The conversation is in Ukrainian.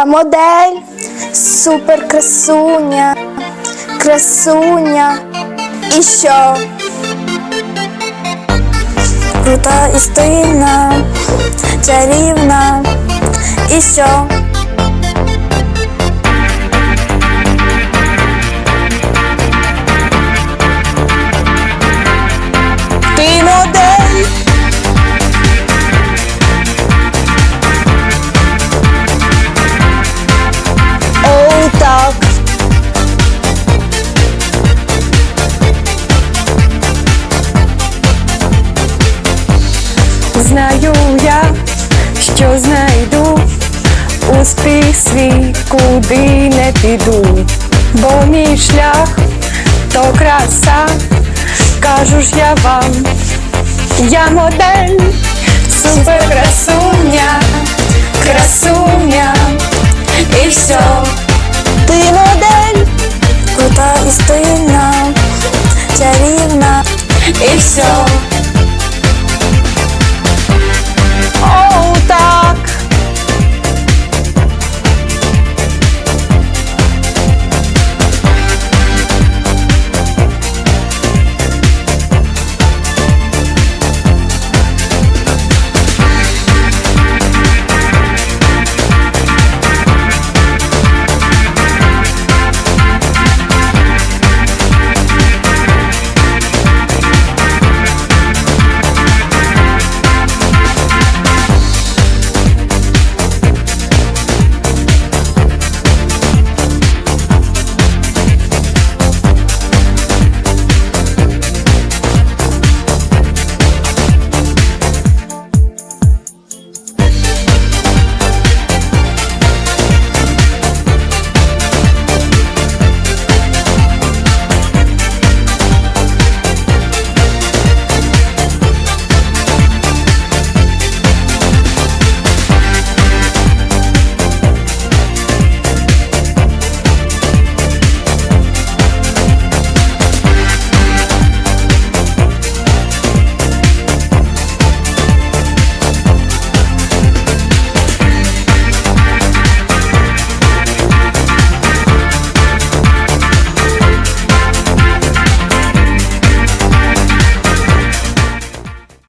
Я модель, супер красуня, красуня. І що? Крута і стильна, чарівна. І що? Ти модель. О, так. Знаю я, що знайду успіх свій, куди не піду, бо мій шлях то краса, кажу ж я вам. Я модель, супер красуня, красуня. І все. Ти модель, крута і стильна, чарівна. І все.